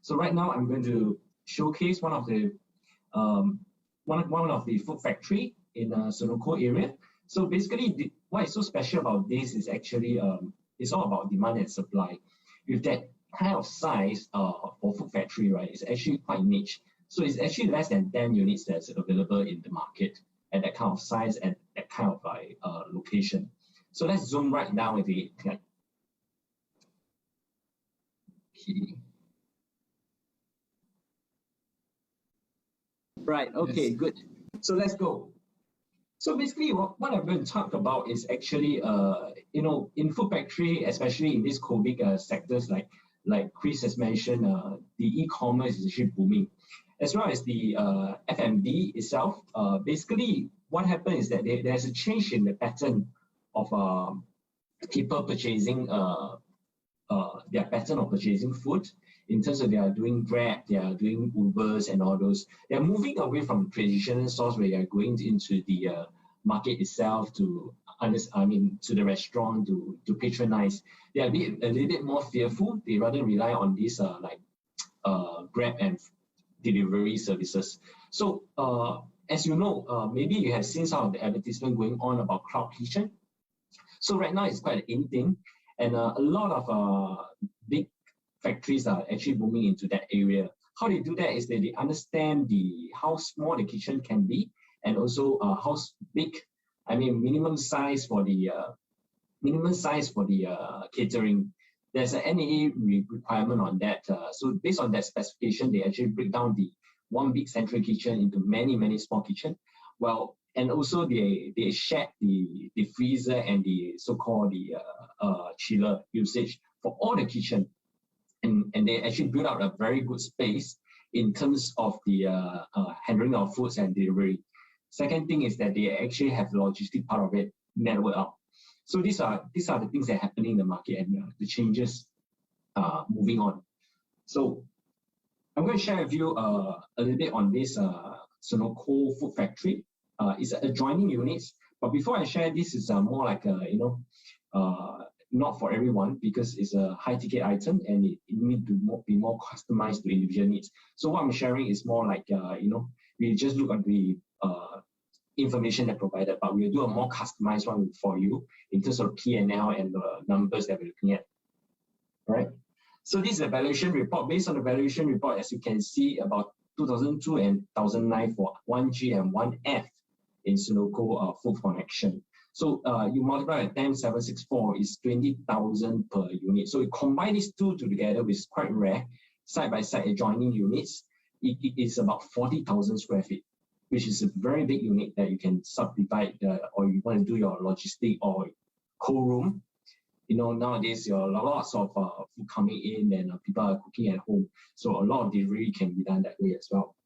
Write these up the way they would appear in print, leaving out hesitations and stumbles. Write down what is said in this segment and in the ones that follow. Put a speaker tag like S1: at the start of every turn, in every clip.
S1: So right now I'm going to showcase one of the food factory in Senoko area. So basically, what is so special about this is actually it's all about demand and supply. With that kind of size for food factory, right, it's actually quite niche. So it's actually less than 10 units that's available in the market at that kind of size and that kind of location. So let's zoom right down with it. Okay. Right, okay, yes. Good. So let's go. So basically what I'm going to talk about is actually, in food factory, especially in these COVID sectors like Chris has mentioned, the e-commerce is actually booming, as well as the F&B itself. Basically, what happened is that there's a change in the pattern of people purchasing their pattern of purchasing food. In terms of they are doing Grab, they are doing Ubers and all those. They're moving away from traditional stores where you're going into the market itself to the restaurant to patronize. They are a little bit more fearful. They rather rely on these Grab and delivery services. So as you know, maybe you have seen some of the advertisement going on about cloud kitchen. So right now it's quite an in thing, and a lot of big factories are actually booming into that area. How they do that is that they understand how small the kitchen can be, and also how big, minimum size for the catering. There's an NAA requirement on that. So based on that specification, they actually break down the one big central kitchen into many small kitchen. Well, and also they share the freezer and the so-called chiller usage for all the kitchen. And they actually build out a very good space in terms of the handling of foods and delivery. Second thing is that they actually have the logistic part of it network out. So these are the things that are happening in the market and the changes moving on. So I'm going to share with you a little bit on this Senoko food factory. It's adjoining units, but before I share, this is more like not for everyone, because it's a high ticket item and it needs to be more customized to individual needs. So what I'm sharing is more like, we just look at the information that provided, but we'll do a more customized one for you in terms of P&L and the numbers that we're looking at. All right. So this is a valuation report. Based on the valuation report, as you can see, about 2002 and 2009 for 1G and 1F in Senoko food connection. So you multiply by 10,764 is 20,000 per unit. So you combine these two together, which is quite rare, side by side adjoining units, it is about 40,000 square feet, which is a very big unit that you can subdivide, or you want to do your logistic or cold room. Nowadays there are lots of food coming in and people are cooking at home. So a lot of delivery can be done that way as well.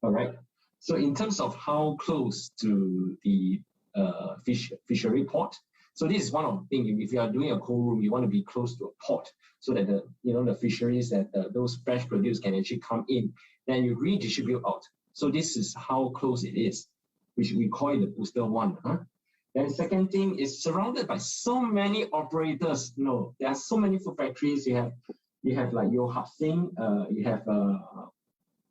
S1: All right. So in terms of how close to the fishery port. So this is one of the things. If you are doing a cold room, you want to be close to a port so that the fisheries that those fresh produce can actually come in. Then you redistribute out. So this is how close it is, which we call it the booster one. Then second thing is surrounded by so many operators. There are so many food factories. You have like Yo Hap Sing, you have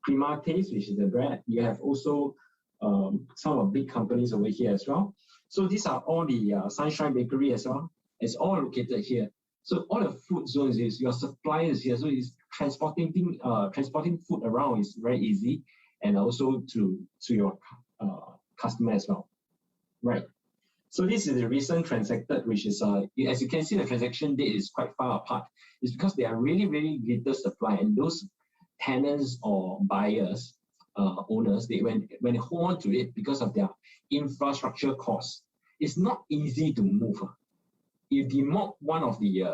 S1: Prima Taste, which is the bread. You have also some of big companies over here as well. So these are all the Sunshine Bakery as well. It's all located here. So all the food zones is your suppliers here. So it's transporting food around is very easy, and also to your customer as well. Right. So this is the recent transacted, which is as you can see, the transaction date is quite far apart. It's because they are really little supply, and those tenants or buyers, owners, when they hold on to it because of their infrastructure costs, it's not easy to move. If you demolish one of the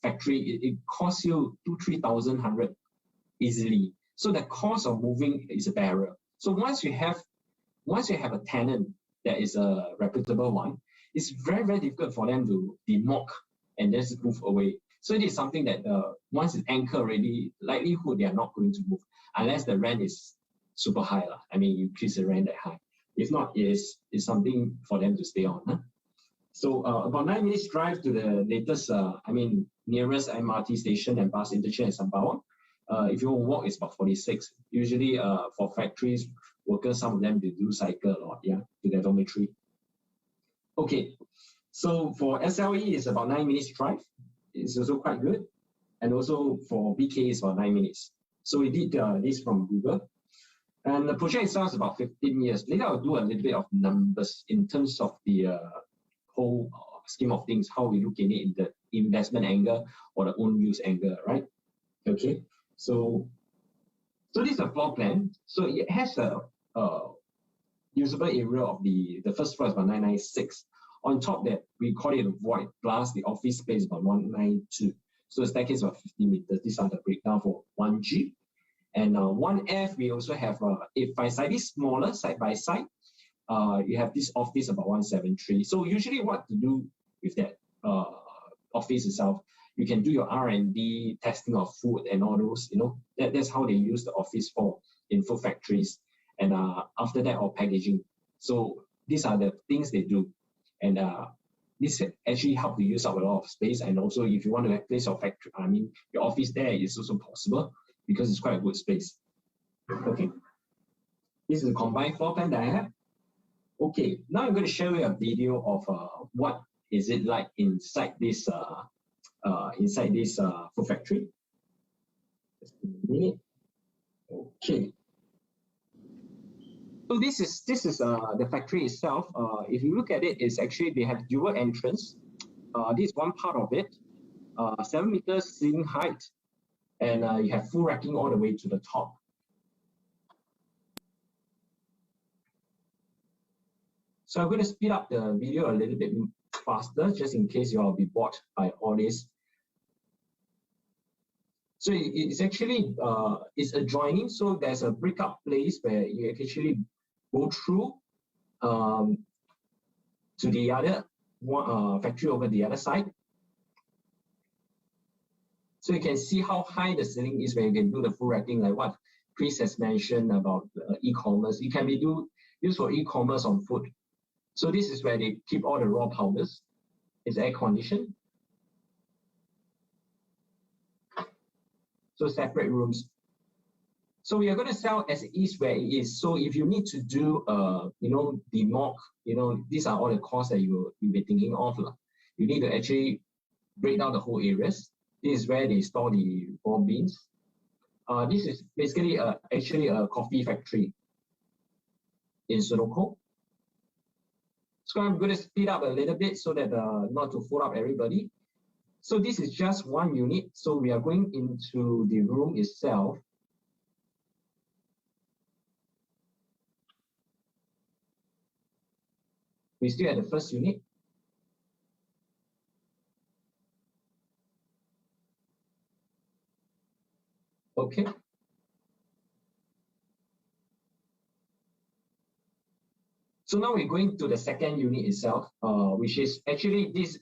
S1: factory, it costs you 2,000-3,100 easily. So the cost of moving is a barrier. So once you have a tenant that is a reputable one, it's very difficult for them to demolish and just move away. So it is something that once it's anchored already, likelihood they are not going to move unless the rent is super high. You increase the rent that high. If not, it's something for them to stay on. So about 9 minutes drive to the latest, nearest MRT station and bus interchange in Sembawang. If you walk, it's about 46. Usually for factories, workers, some of them, they do cycle a lot, yeah, to their dormitory. Okay, so for SLE, it's about 9 minutes drive. It's also quite good. And also for BK, it's about 9 minutes. So we did this from Google. And the project itself is about 15 years. Later, I'll do a little bit of numbers in terms of the whole scheme of things, how we look at it in the investment angle or the own use angle, right? Okay, so this is a floor plan. So it has a usable area of the first floor is about 996. On top that, we call it a void, plus the office space about 192. So the staircase about 50 meters. These are the breakdown for 1G. And 1F, we also have, if by slightly smaller, side by side, you have this office about 173. So usually what to do with that office itself, you can do your R&D, testing of food and all those, you know, that's how they use the office for in food factories. And after that, or packaging. So these are the things they do. And this actually help to use up a lot of space. And also, if you want to place your factory, your office there is also possible because it's quite a good space. Okay. This is a combined floor plan that I have. Okay, now I'm going to show you a video of what is it like inside this food factory. Just a minute. Okay. So this is the factory itself. If you look at it, it's actually they have dual entrance. This is one part of it. 7 meters ceiling height, and you have full racking all the way to the top. So I'm going to speed up the video a little bit faster, just in case you will be bored by all this. So it's actually it's adjoining. So there's a breakup place where you actually go through to the other factory over the other side. So you can see how high the ceiling is where you can do the full racking, like what Chris has mentioned about e-commerce. It can be used for e-commerce on food. So this is where they keep all the raw powders. It's air conditioned. So separate rooms. So we are going to sell as it is where it is. So if you need to do, the mock, these are all the costs that you'll be thinking of. You need to actually break down the whole areas. This is where they store the raw beans. This is basically actually a coffee factory in Sunoco. So I'm going to speed up a little bit so that not to fool up everybody. So this is just one unit. So we are going into the room itself. We still at the first unit. Okay. So now we're going to the second unit itself, which is actually this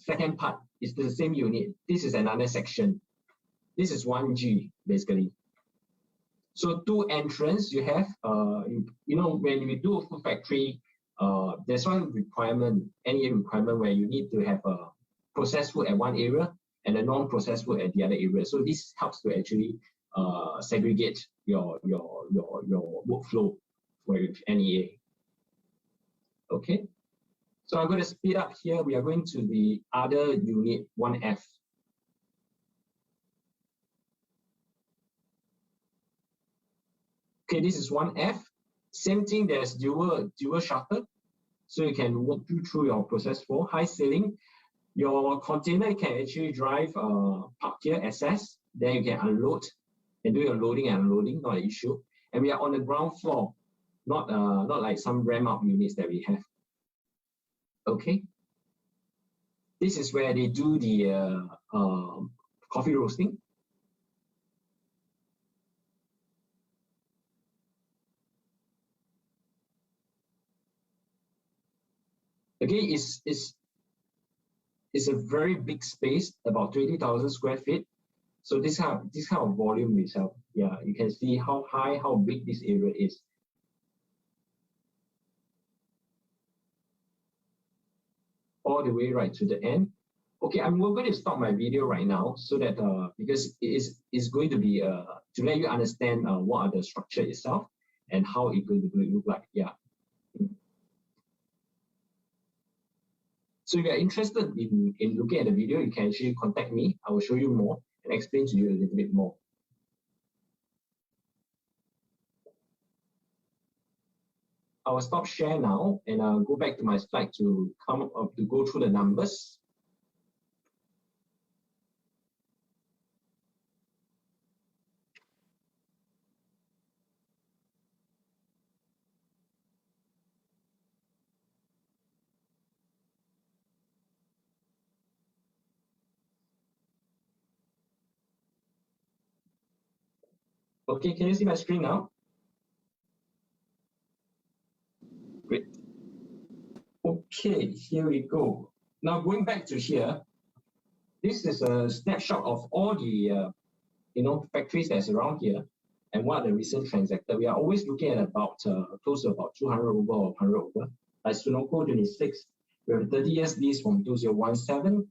S1: second part is the same unit. This is another section. This is 1G basically. So 2 entrance you have, when we do a food factory, there's one requirement, any requirement where you need to have a processed food at one area and a non-processed food at the other area. So this helps to actually segregate your workflow for NEA. Okay, so I'm going to speed up here. We are going to the other unit, 1F. Okay, this is 1F. Same thing, there's dual shutter. So you can walk through your process flow, high ceiling. Your container can actually drive park here, access. Then you can unload and do your loading and unloading, not an issue. And we are on the ground floor, not like some ramp-up units that we have. Okay. This is where they do the coffee roasting. Again, it's a very big space, about 20,000 square feet. So this kind of volume itself, yeah, you can see how high, how big this area is. All the way right to the end. Okay, I'm going to stop my video right now so that because it's going to be to let you understand what are the structure itself and how it's going to look like. Yeah. So if you're interested in looking at the video, you can actually contact me. I will show you more and explain to you a little bit more. I will stop share now and I'll go back to my slide to go through the numbers. Okay, can you see my screen now? Great. Okay, here we go. Now going back to here, this is a snapshot of all the factories that's around here and what are the recent transacted. We are always looking at about close to about 200 over or 100 over. Like Sunoco 26, we have a 30 years lease from 2017.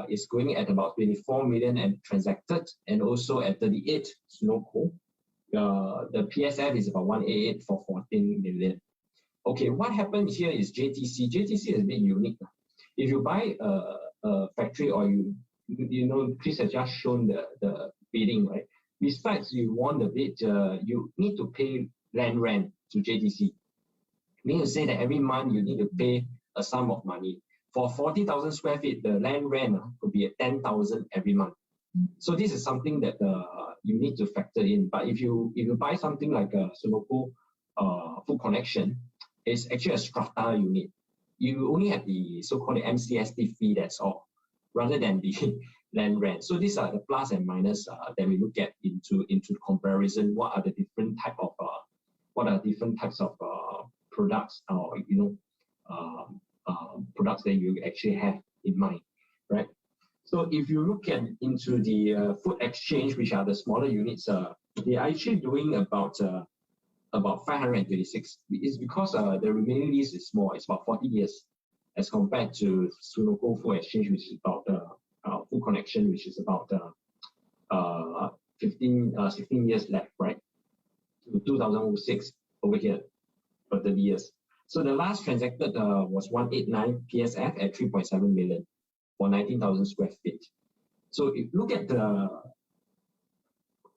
S1: It's going at about 24 million and transacted, and also at 38 Sunoco. The PSF is about 188 for 14 million. Okay, what happened here is JTC. JTC is a bit unique. If you buy a factory or Chris has just shown the bidding, right? Besides you won the bid, you need to pay land rent to JTC. Meaning to say that every month you need to pay a sum of money. For 40,000 square feet, the land rent could be at 10,000 every month. So this is something that you need to factor in. But if you buy something like a Sunoco Full Connection, it's actually a strata unit. You only have the so-called MCST fee, that's all, rather than the land rent. So these are the plus and minus that we look at into comparison. What are the different type of products or products that you actually have in mind, right? So if you look into the food exchange, which are the smaller units, they are actually doing about 526. It's because the remaining lease is small. It's about 40 years as compared to Sunoco Full Exchange, which is about Full Connection, which is about 16 years left, right? To 2006 over here for 30 years. So the last transacted was 189 PSF at 3.7 million for 19,000 square feet. So if you look at the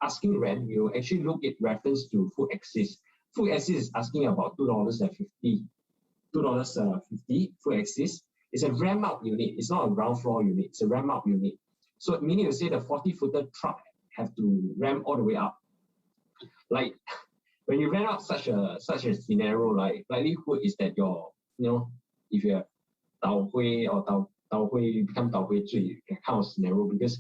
S1: asking rent, you actually look at reference to Food Axis. Food Axis is asking about $2.50. $2.50 Food Axis. It's a ramp up unit. It's not a ground floor unit. It's a ramp up unit. So meaning to say the 40-footer truck have to ramp all the way up. Like when you ramp up such a scenario, like likelihood is that if you have Dao Hui or Dao Hui become Dao Hui Zui kind of scenario, because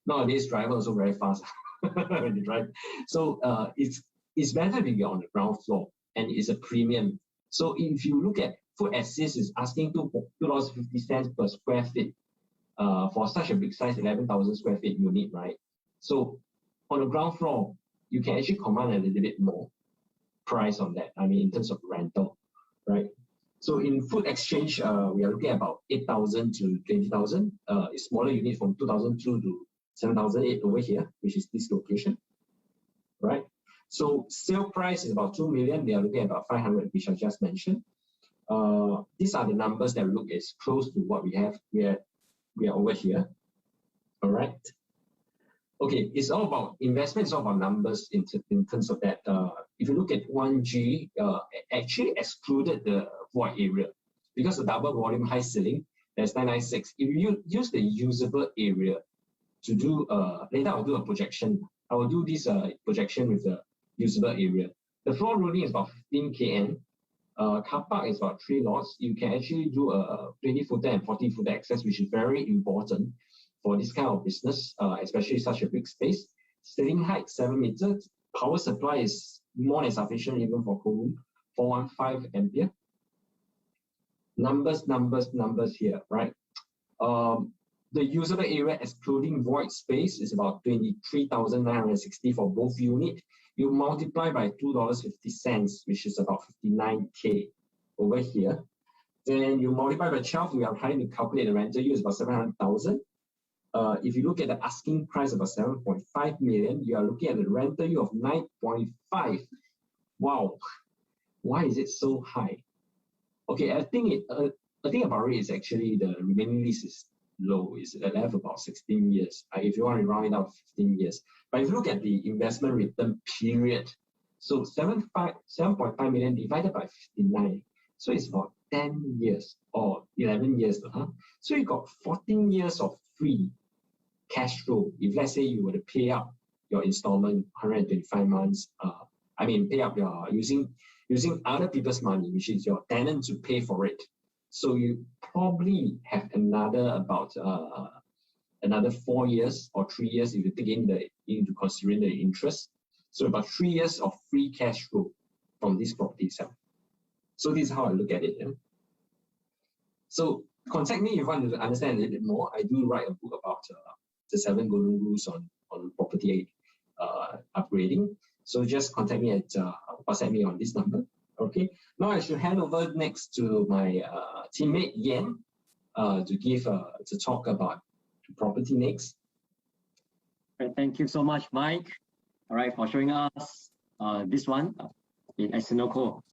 S1: nowadays drivers also very fast when they drive. So it's better to be on the ground floor and it's a premium. So if you look at Food Assist is asking $2.50 per square feet for such a big size 11,000 square feet unit, right? So on the ground floor, you can actually command a little bit more price on that. I mean, in terms of rental, right? So in Food Exchange, we are looking at about 8,000 to 20,000. A smaller unit from 2002 to 7,008 over here, which is this location, right? So sale price is about 2 million. They are looking at about 500, which I just mentioned. These are the numbers that we look is close to what we have. We are over here. All right. Okay, it's all about investment. It's all about numbers in terms of that. If you look at 1G, actually excluded the void area because the double volume high ceiling. There's 996. If you use the usable area to do later, I'll do a projection. I will do this projection with the usable area. The floor rolling is about 15 km. Car park is about 3 lots. You can actually do a 20-footer and 40-footer access, which is very important for this kind of business, especially such a big space. Ceiling height 7 meters. Power supply is more than sufficient even for cool room, 415 ampere. Numbers here, right? The usable area excluding void space is about 23,960 for both unit. You multiply by $2.50, which is about 59K over here. Then you multiply by 12, we are trying to calculate the rental yield is about 700,000. If you look at the asking price about 7.5 million, you are looking at the rental yield of 9.5. Wow, why is it so high? Okay, I think about it is actually the remaining lease is low. It's left about 16 years. If you want to round it out, 15 years. But if you look at the investment return period, so 7.5 million divided by 59, so it's about 10 years or 11 years. So you got 14 years of free cash flow. If let's say you were to pay up your installment 125 months, pay up your using other people's money, which is your tenant, to pay for it. So you probably have another 4 years or 3 years if you take into considering the interest. So about 3 years of free cash flow from this property itself. So this is how I look at it. Yeah? So contact me if you want to understand a little bit more. I do write a book about the 7 golden rules on property upgrading. So just contact me at WhatsApp me on this number. Okay. Now I should hand over next to my teammate Yan to talk about property next.
S2: Right, thank you so much, Mike. All right, for showing us this one in external code.